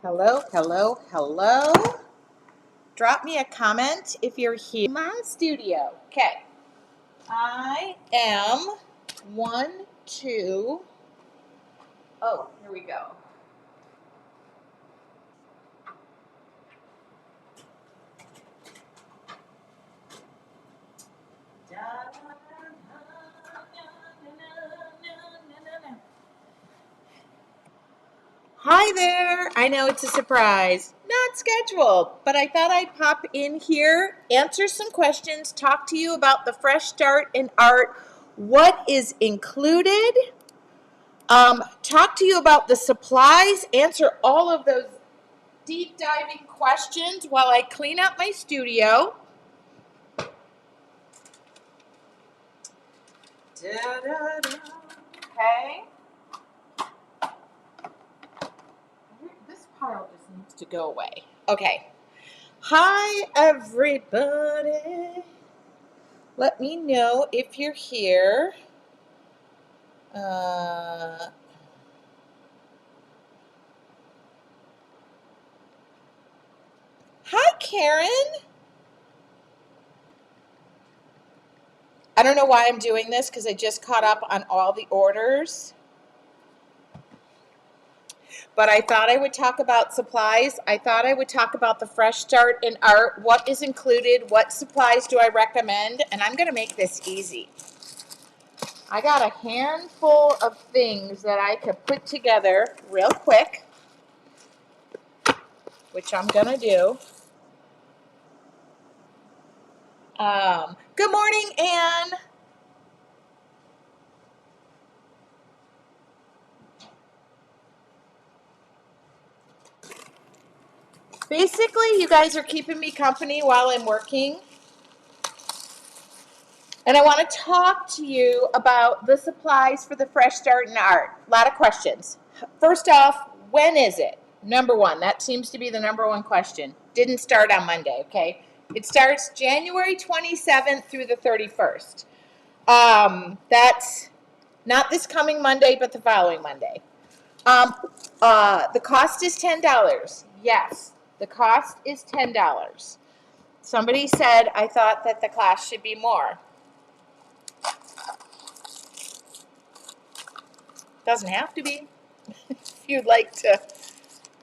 Hello, hello, hello. Drop me a comment if you're here in my studio. Okay. I am one, two. Oh, here we go. Hi there. I know it's a surprise. Not scheduled, but I thought I'd pop in here, answer some questions, talk to you about the Fresh Start in Art, what is included, talk to you about the supplies, answer all of those deep diving questions while I clean up my studio. Okay. This pile just needs to go away. Okay. Hi, everybody. Let me know if you're here. Hi, Karen. I don't know why I'm doing this because I just caught up on all the orders. But I thought I would talk about supplies. I thought I would talk about the Fresh Start in Art. What is included? What supplies do I recommend? And I'm going to make this easy. I got a handful of things that I could put together real quick, which I'm going to do. Good morning, Anne. Basically, you guys are keeping me company while I'm working. And I want to talk to you about the supplies for the Fresh Start in Art. A lot of questions. First off, when is it? Number one. That seems to be the number one question. Didn't start on Monday, okay? It starts January 27th through the 31st. That's not this coming Monday, but the following Monday. The cost is $10. Yes, the cost is $10. Somebody said I thought that the class should be more. Doesn't have to be. If you'd like to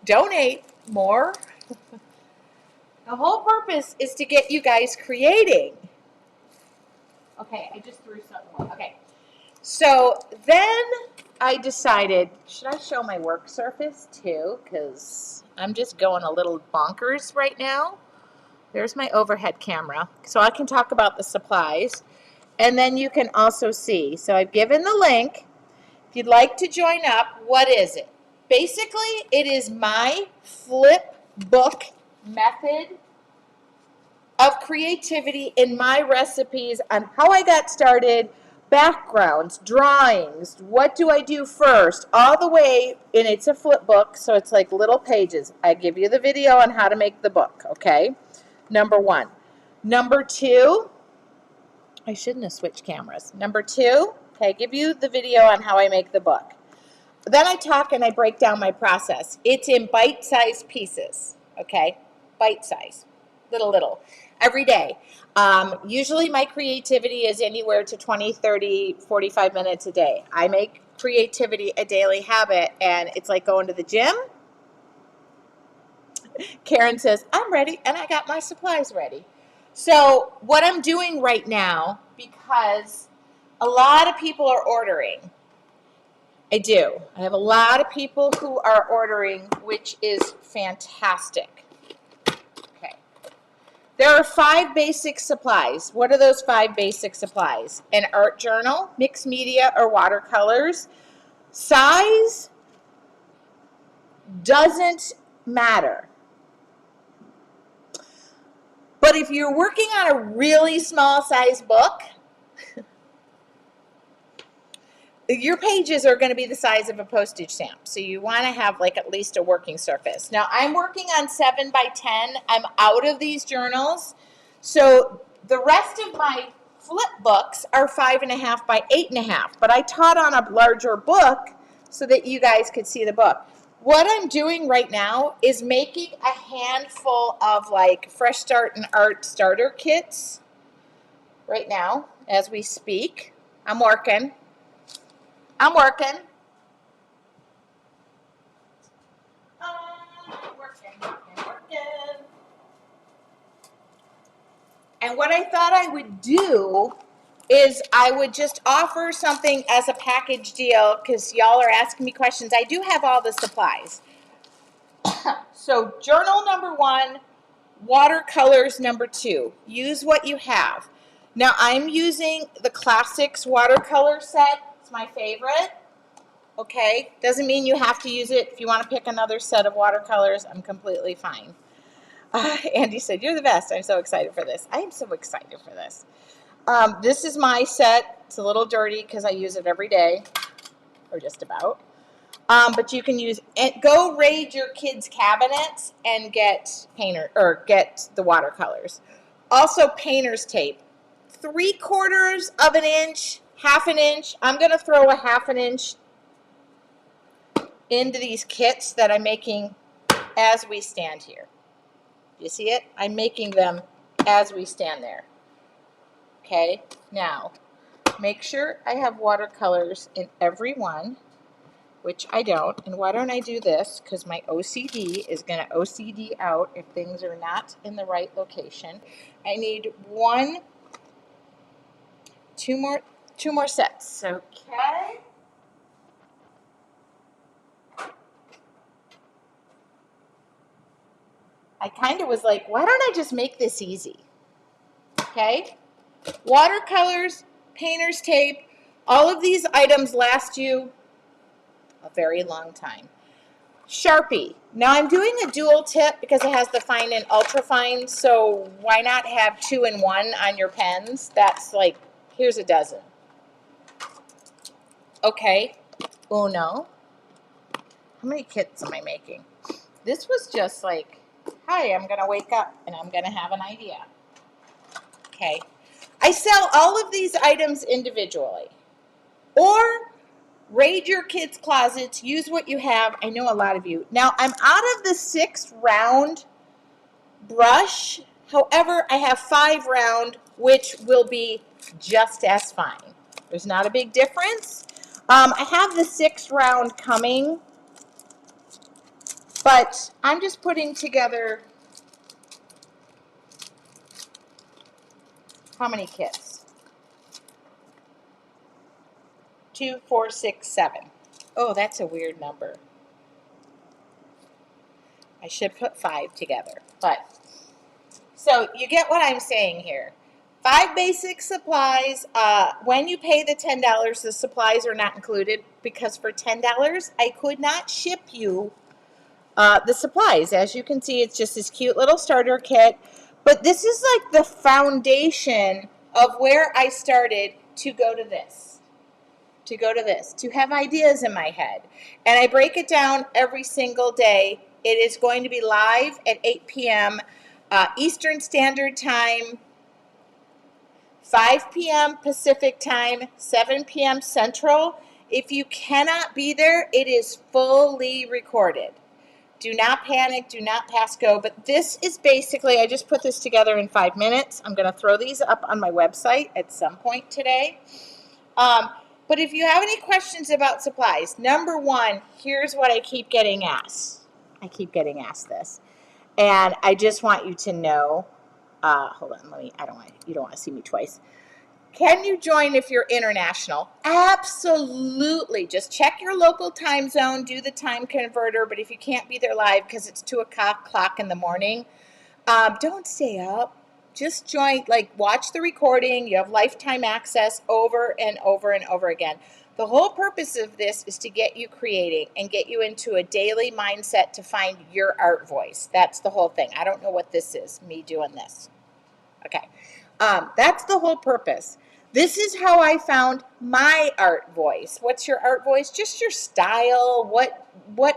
donate more. The whole purpose is to get you guys creating. Okay, I just threw something away. Okay. So then I decided, should I show my work surface too? Because I'm just going a little bonkers right now. There's my overhead camera. So I can talk about the supplies. And then you can also see. So I've given the link. If you'd like to join up, what is it? Basically, it is my flip book method of creativity in my recipes on how I got started, backgrounds, drawings, what do I do first, all the way, and it's a flip book, so it's like little pages. I give you the video on how to make the book, okay? Number one. Number two, I shouldn't have switched cameras. Number two, okay, I give you the video on how I make the book. Then I talk and I break down my process. It's in bite-sized pieces, okay? Bite-size, little, every day. Usually my creativity is anywhere to 20, 30, 45 minutes a day. I make creativity a daily habit, and it's like going to the gym. Karen says, I'm ready, and I got my supplies ready. So what I'm doing right now, because a lot of people are ordering, I do. I have a lot of people who are ordering, which is fantastic. Okay. There are 5 basic supplies. What are those 5 basic supplies? An art journal, mixed media, or watercolors. Size doesn't matter. But if you're working on a really small size book, your pages are going to be the size of a postage stamp. So you want to have like at least a working surface. Now I'm working on 7 by 10. I'm out of these journals. So the rest of my flip books are 5.5 by 8.5. But I taught on a larger book so that you guys could see the book. what I'm doing right now is making a handful of like Fresh Start and Art starter kits right now as we speak. I'm working. I'm working. Working. And what I thought I would do is I would just offer something as a package deal because y'all are asking me questions. I do have all the supplies. So journal number 1, watercolors number 2. Use what you have. Now I'm using the Classics watercolor set. It's my favorite. Okay, doesn't mean you have to use it. If you want to pick another set of watercolors, I'm completely fine. Andy said, "You're the best." I'm so excited for this. I am so excited for this. This is my set. It's a little dirty because I use it every day, or just about. But you can use it. Go raid your kids' cabinets and get get the watercolors. Also, painter's tape. 3/4 of an inch, 1/2 inch. I'm gonna throw a 1/2 inch into these kits that I'm making as we stand here. You see it? I'm making them as we stand there. Okay, now make sure I have watercolors in every one, which I don't. And why don't I do this? Because my OCD is going to OCD out if things are not in the right location. I need two more sets. Okay. I kind of was like, why don't I just make this easy? Okay. Watercolors, painter's tape, all of these items last you a very long time. Sharpie. Now I'm doing a dual tip because it has the fine and ultra fine, so why not have 2 in 1 on your pens? That's like, here's a dozen. Okay, uno. How many kits am I making? This was just like, hi, I'm gonna wake up and I'm gonna have an idea. Okay, I sell all of these items individually, or raid your kids' closets, use what you have. I know a lot of you. Now, I'm out of the 6 round brush. However, I have 5 round, which will be just as fine. There's not a big difference. I have the 6 round coming, but I'm just putting together how many kits? 2, 4, 6, 7. Oh, that's a weird number. I should put 5 together, but so you get what I'm saying here. 5 basic supplies. When you pay the $10, the supplies are not included because for $10, I could not ship you the supplies. As you can see, it's just this cute little starter kit. But this is like the foundation of where I started to go to this. To have ideas in my head. And I break it down every single day. It is going to be live at 8 p.m. Eastern Standard Time, 5 p.m. Pacific Time, 7 p.m. Central. If you cannot be there, it is fully recorded. Do not panic, do not pass go. But this is basically, I just put this together in 5 minutes. I'm going to throw these up on my website at some point today. But if you have any questions about supplies, number 1, here's what I keep getting asked. I keep getting asked this. And I just want you to know, hold on, you don't want to see me twice. Can you join if you're international? Absolutely. Just check your local time zone, do the time converter. But if you can't be there live because it's 2 o'clock in the morning, don't stay up. Just join, watch the recording. You have lifetime access over and over and over again. The whole purpose of this is to get you creating and get you into a daily mindset to find your art voice. That's the whole thing. I don't know what this is, me doing this. Okay. That's the whole purpose. This is how I found my art voice. What's your art voice? Just your style, what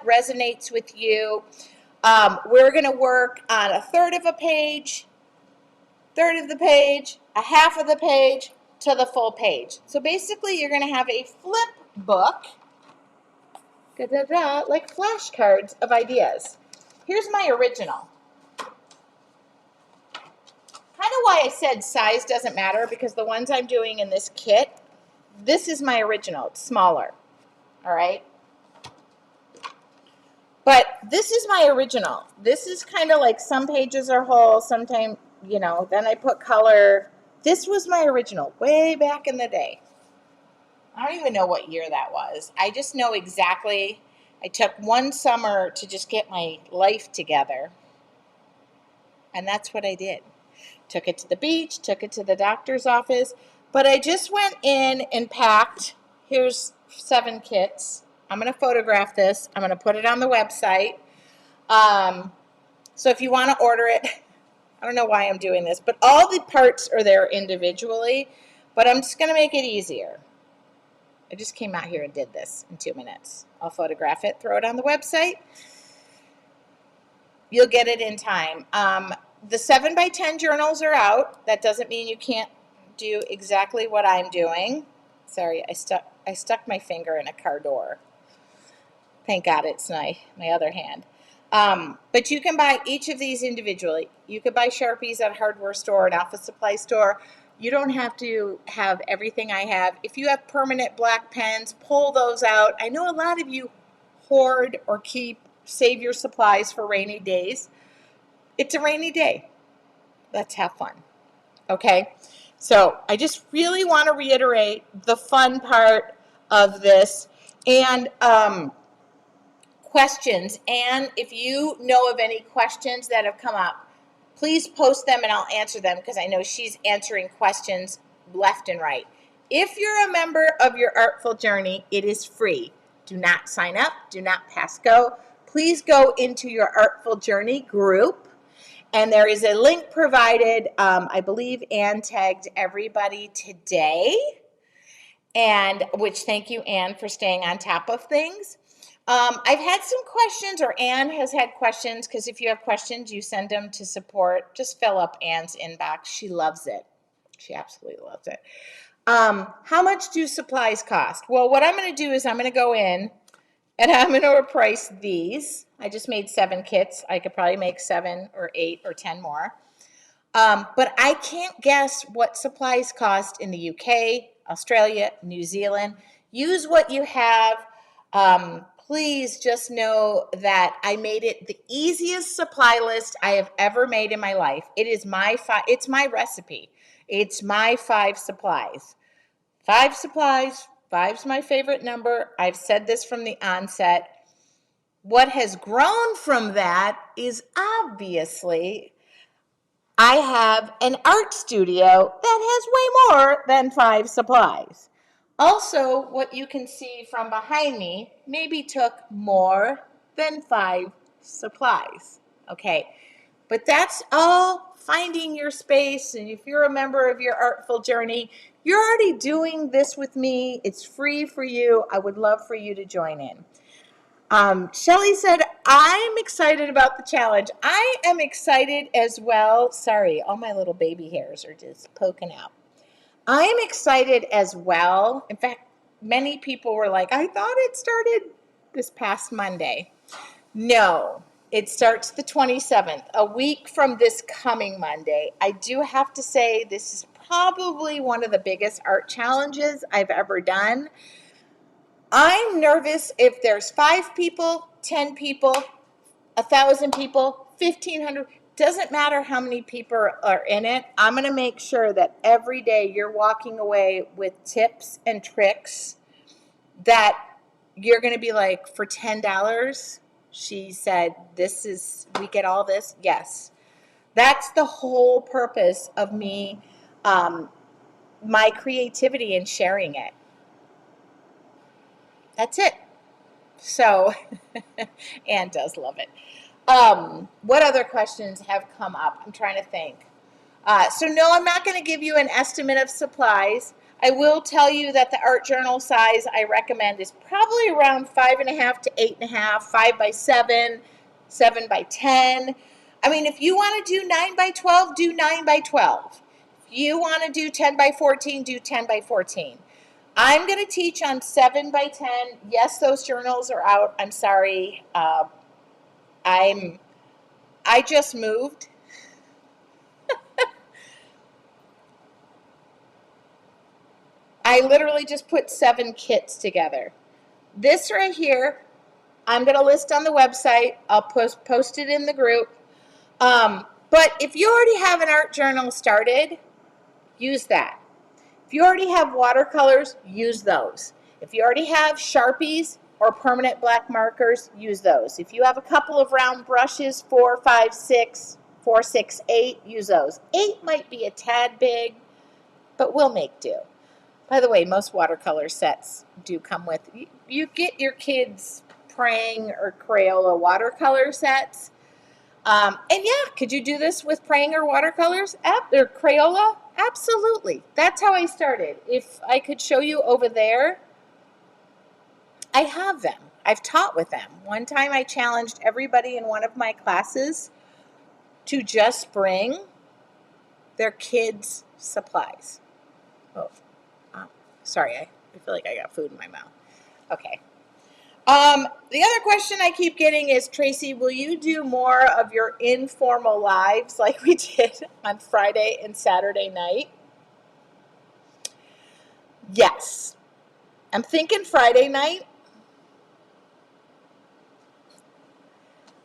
resonates with you. We're going to work on a third of the page, a half of the page, to the full page. So basically you're going to have a flip book, like flashcards of ideas. Here's my original. Kind of why I said size doesn't matter, because the ones I'm doing in this kit, this is my original. It's smaller. All right. But this is my original. This is kind of like some pages are whole, sometimes, then I put color. This was my original way back in the day. I don't even know what year that was. I just know exactly. I took one summer to just get my life together. And that's what I did. Took it to the beach, took it to the doctor's office. But I just went in and packed. Here's 7 kits. I'm going to photograph this. I'm going to put it on the website. So if you want to order it, I don't know why I'm doing this, but all the parts are there individually. But I'm just going to make it easier. I just came out here and did this in 2 minutes. I'll photograph it, throw it on the website. You'll get it in time. The 7x10 journals are out. That doesn't mean you can't do exactly what I'm doing. Sorry, I stuck my finger in a car door. Thank God it's my other hand. But you can buy each of these individually. You could buy Sharpies at a hardware store, an office supply store. You don't have to have everything I have. If you have permanent black pens, pull those out. I know a lot of you hoard or save your supplies for rainy days. It's a rainy day. Let's have fun. Okay? So I just really want to reiterate the fun part of this. And questions. And if you know of any questions that have come up, please post them and I'll answer them, because I know she's answering questions left and right. If you're a member of your Artful Journey, it is free. Do not sign up. Do not pass go. Please go into your Artful Journey group. And there is a link provided. I believe Anne tagged everybody today. And thank you, Anne, for staying on top of things. I've had some questions, or Anne has had questions, because if you have questions, you send them to support. Just fill up Anne's inbox. She loves it. She absolutely loves it. How much do supplies cost? Well, what I'm going to do is I'm going to go in and I'm going to price these. I just made 7 kits. I could probably make 7 or 8 or 10 more. But I can't guess what supplies cost in the UK, Australia, New Zealand. Use what you have. Please just know that I made it the easiest supply list I have ever made in my life. It is it's my recipe. It's my 5 supplies. 5 supplies. 5's my favorite number. I've said this from the onset. What has grown from that is obviously I have an art studio that has way more than 5 supplies. Also, what you can see from behind me maybe took more than 5 supplies. Okay, but that's all finding your space. And if you're a member of your Artful Journey, you're already doing this with me. It's free for you. I would love for you to join in. Shelly said, I'm excited about the challenge. I am excited as well. Sorry, all my little baby hairs are just poking out. I'm excited as well. In fact, many people were like, I thought it started this past Monday. No, it starts the 27th, a week from this coming Monday. I do have to say this is probably one of the biggest art challenges I've ever done. I'm nervous if there's 5 people, 10 people, 1,000 people, 1,500. Doesn't matter how many people are in it. I'm going to make sure that every day you're walking away with tips and tricks that you're going to be like, for $10, she said, we get all this. Yes. That's the whole purpose of me, my creativity and sharing it. That's it. So, Anne does love it. What other questions have come up? I'm trying to think. So no, I'm not going to give you an estimate of supplies. I will tell you that the art journal size I recommend is probably around 5.5 to 8.5, 5x7, 7x10. I mean, if you want to do 9x12, do 9x12. If you want to do 10x14, do 10x14. I'm going to teach on 7 by 10. Yes, those journals are out. I'm sorry. I just moved. I literally just put 7 kits together. This right here, I'm going to list on the website. I'll post it in the group. But if you already have an art journal started, use that. If you already have watercolors, use those. If you already have Sharpies or permanent black markers, use those. If you have a couple of round brushes, 4, 5, 6, 4, 6, 8, use those. 8 might be a tad big, but we'll make do. By the way, most watercolor sets do come with, you get your kids' Prang or Crayola watercolor sets. And yeah, could you do this with Prang or watercolors? Or Crayola? Absolutely. That's how I started. If I could show you over there, I have them. I've taught with them. One time I challenged everybody in one of my classes to just bring their kids' supplies. Oh, sorry, I feel like I got food in my mouth. Okay. The other question I keep getting is, Tracy, will you do more of your informal lives like we did on Friday and Saturday night? Yes. I'm thinking Friday night.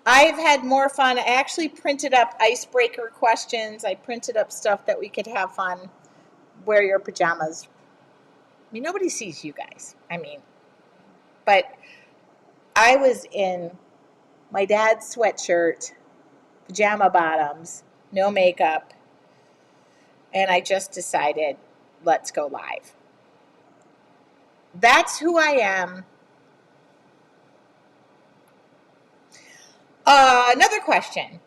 I've had more fun. I actually printed up icebreaker questions. I printed up stuff that we could have fun. Wear your pajamas. I mean, nobody sees you guys. But I was in my dad's sweatshirt, pajama bottoms, no makeup, and I just decided, let's go live. That's who I am. Another question.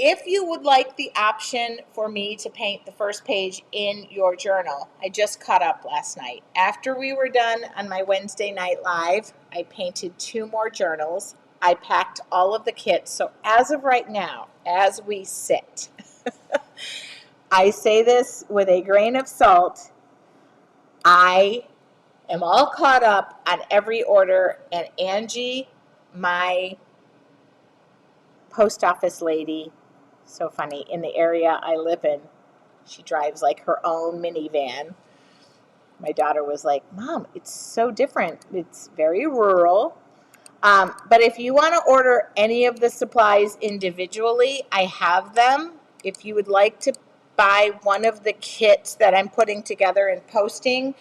If you would like the option for me to paint the first page in your journal, I just caught up last night. After we were done on my Wednesday night live, I painted 2 more journals. I packed all of the kits. So as of right now, as we sit, I say this with a grain of salt, I am all caught up on every order, and Angie, my post office lady, so funny, in the area I live in, she drives like her own minivan. My daughter was like, Mom, it's so different. It's very rural. But if you want to order any of the supplies individually, I have them. If you would like to buy one of the kits that I'm putting together and posting,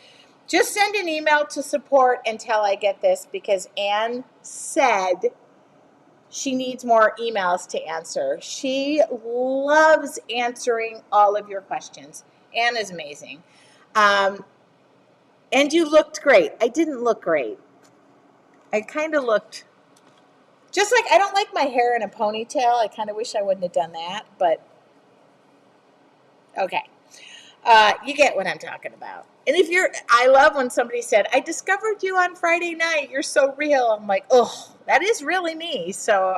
just send an email to support until I get this, because Anne said she needs more emails to answer. She loves answering all of your questions. Anne is amazing. And you looked great. I didn't look great. I kind of looked just like, I don't like my hair in a ponytail. I kind of wish I wouldn't have done that, but okay. You get what I'm talking about. And I love when somebody said, I discovered you on Friday night. You're so real. I'm like, oh, that is really me. So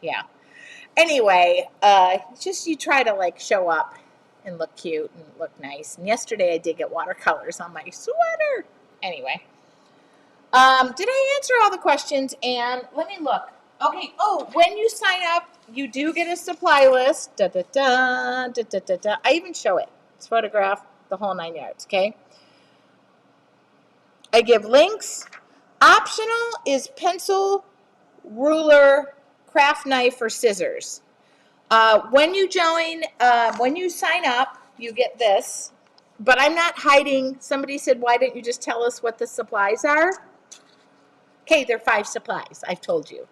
yeah. Anyway, just you try to like show up and look cute and look nice. And yesterday I did get watercolors on my sweater. Anyway, did I answer all the questions? And let me look. Okay. Oh, when you sign up, you do get a supply list. Da da da da da da da. I even show it. It's photographed, the whole 9 yards. Okay. I give links. Optional is pencil, ruler, craft knife, or scissors. When you sign up, you get this. But I'm not hiding. Somebody said, why didn't you just tell us what the supplies are? Okay, they're 5 supplies. I've told you.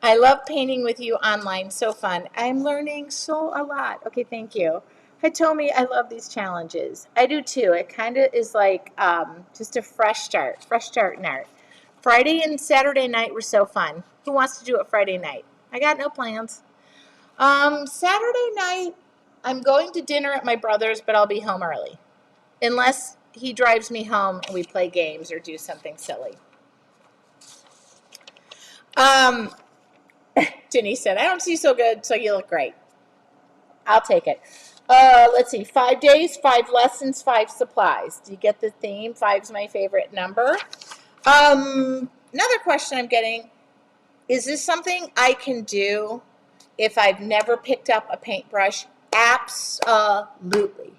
I love painting with you online. So fun. I'm learning a lot. Okay, thank you. Hitomi, I love these challenges. I do too. It kind of is like just a fresh start in art. Friday and Saturday night were so fun. Who wants to do it Friday night? I got no plans. Saturday night, I'm going to dinner at my brother's, but I'll be home early. Unless he drives me home and we play games or do something silly. Jenny said, I don't see so good, so you look great. I'll take it. Let's see, 5 days, 5 lessons, 5 supplies. Do you get the theme? 5's my favorite number. Another question I'm getting, is this something I can do if I've never picked up a paintbrush? Absolutely.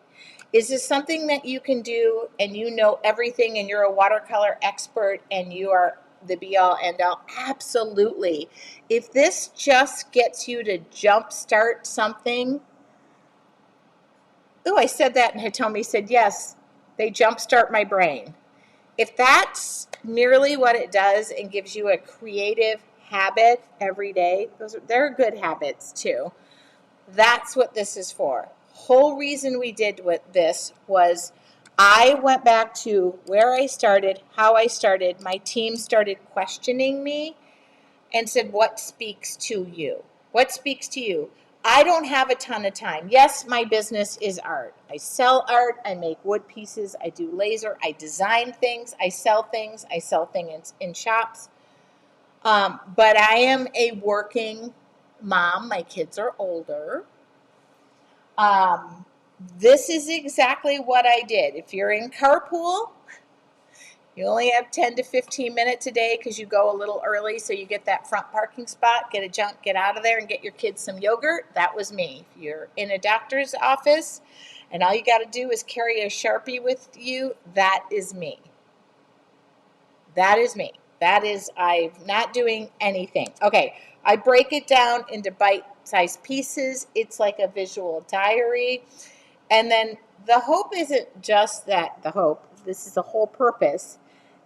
Is this something that you can do and you know everything and you're a watercolor expert and you are the be all end all? Absolutely. If this just gets you to jumpstart something. Oh, I said that and Hitomi said, yes, they jumpstart my brain. If that's merely what it does and gives you a creative habit every day, they're good habits too. That's what this is for. Whole reason we did with this was I went back to where I started, how I started. My team started questioning me and said, what speaks to you? What speaks to you? I don't have a ton of time. Yes, my business is art. I sell art. I make wood pieces. I do laser. I design things. I sell things. I sell things in shops. But I am a working mom. My kids are older. This is exactly what I did. If you're in carpool, you only have 10 to 15 minutes a day because you go a little early so you get that front parking spot, get out of there and get your kids some yogurt. That was me. If you're in a doctor's office and all you got to do is carry a Sharpie with you, that is me. That is me. That is, I'm not doing anything. Okay, I break it down into bite-sized pieces. It's like a visual diary. And then the hope isn't just that, the hope, this is the whole purpose,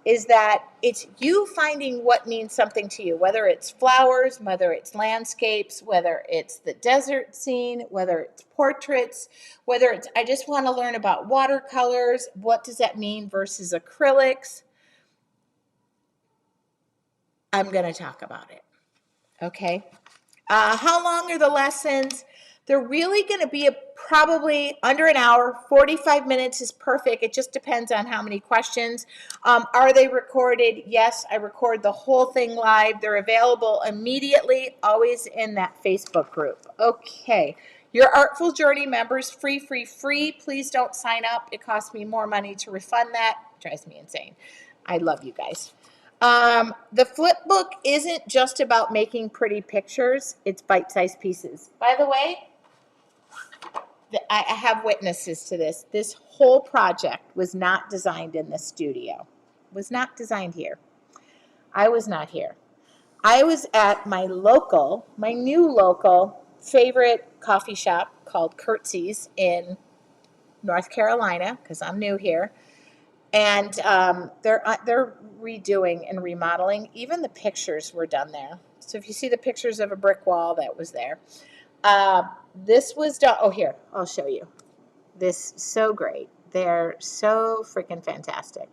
is that it's you finding what means something to you, whether it's flowers, whether it's landscapes, whether it's the desert scene, whether it's portraits, whether it's, I just want to learn about watercolors, what does that mean versus acrylics. I'm going to talk about it. Okay. How long are the lessons? They're really going to be probably under an hour. 45 minutes is perfect. It just depends on how many questions. Are they recorded? Yes, I record the whole thing live. They're available immediately, always in that Facebook group. Okay. Your Artful Journey members, free. Please don't sign up. It costs me more money to refund that. It drives me insane. I love you guys. The flip book isn't just about making pretty pictures. It's bite-sized pieces. By the way, I have witnesses to this. This whole project was not designed in the studio. It was not designed here. I was not here. I was at my new local favorite coffee shop called Curtsy's in North Carolina, because I'm new here. And they're redoing and remodeling. Even the pictures were done there. So if you see the pictures of a brick wall, that was there. This was done. Oh, here, I'll show you. This is so great. They're so freaking fantastic.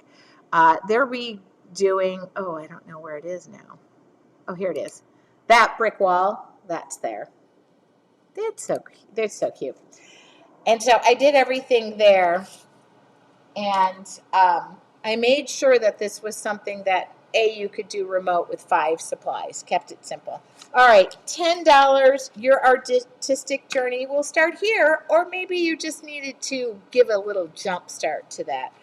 They're redoing. Oh, I don't know where it is now. Oh, here it is. That brick wall, that's there. They're so cute. And so I did everything there. And I made sure that this was something that, you could do remote with 5 supplies. Kept it simple. All right, $10. Your artistic journey will start here, or maybe you just needed to give a little jump start to that.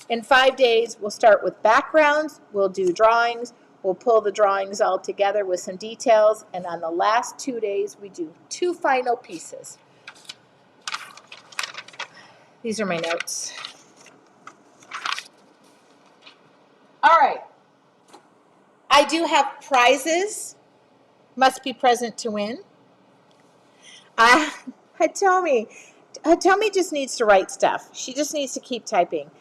In 5 days, we'll start with backgrounds. We'll do drawings. We'll pull the drawings all together with some details. And on the last 2 days, we do 2 final pieces. These are my notes. All right. I do have prizes. Must be present to win. Hitomi just needs to write stuff. She just needs to keep typing.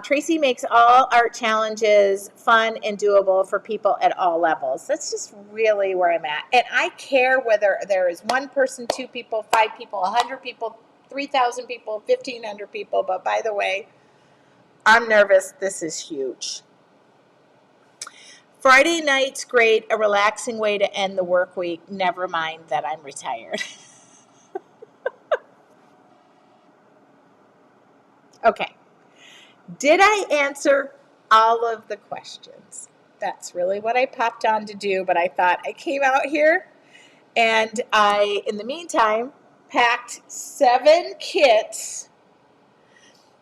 Tracy makes all art challenges fun and doable for people at all levels. That's just really where I'm at. And I care whether there is 1 person, 2 people, 5 people, 100 people, 3,000 people, 1,500 people. But by the way, I'm nervous. This is huge. Friday night's great, a relaxing way to end the work week. Never mind that I'm retired. Okay. Did I answer all of the questions? That's really what I popped on to do, but I thought I came out here and in the meantime, packed 7 kits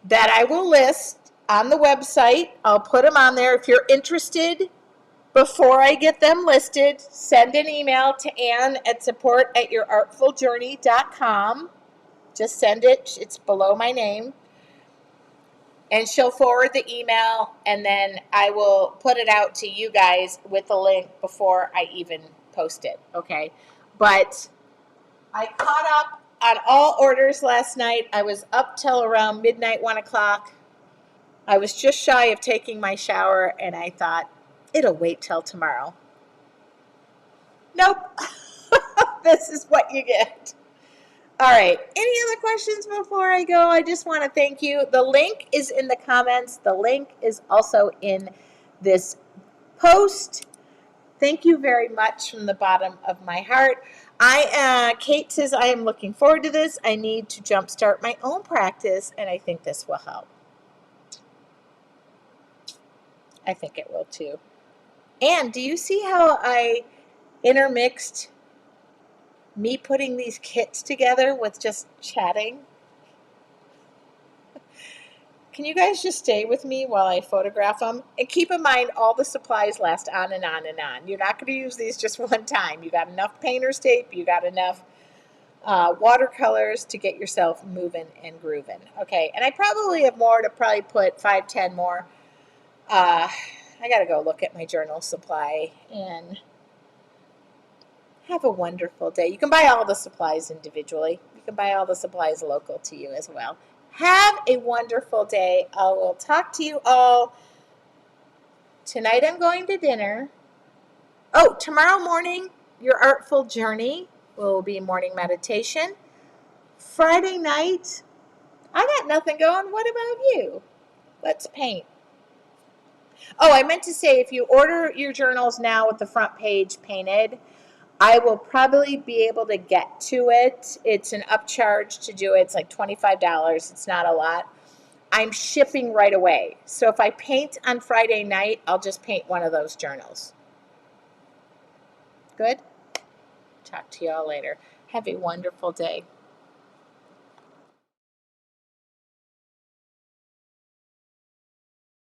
that I will list on the website. I'll put them on there. If you're interested, before I get them listed, send an email to Ann at support@yourartfuljourney.com. Just send it. It's below my name. And she'll forward the email, and then I will put it out to you guys with the link before I even post it, okay? But I caught up on all orders last night. I was up till around midnight, 1 o'clock. I was just shy of taking my shower, and I thought, it'll wait till tomorrow. Nope. This is what you get. All right. Any other questions before I go? I just want to thank you. The link is in the comments. The link is also in this post. Thank you very much from the bottom of my heart. Kate says, I am looking forward to this. I need to jumpstart my own practice, and I think this will help. I think it will too. And do you see how I intermixed me putting these kits together with just chatting? Can you guys just stay with me while I photograph them? And keep in mind, all the supplies last on and on and on. You're not going to use these just one time. You got enough painter's tape. You got enough watercolors to get yourself moving and grooving. Okay, and I probably have more to probably put 5, 10 more. I got to go look at my journal supply and have a wonderful day. You can buy all the supplies individually. You can buy all the supplies local to you as well. Have a wonderful day. I will talk to you all. Tonight I'm going to dinner. Oh, tomorrow morning, your Artful Journey will be morning meditation. Friday night, I got nothing going. What about you? Let's paint. Oh, I meant to say, if you order your journals now with the front page painted, I will probably be able to get to it. It's an upcharge to do it. It's like $25. It's not a lot. I'm shipping right away. So if I paint on Friday night, I'll just paint one of those journals. Good? Talk to you all later. Have a wonderful day.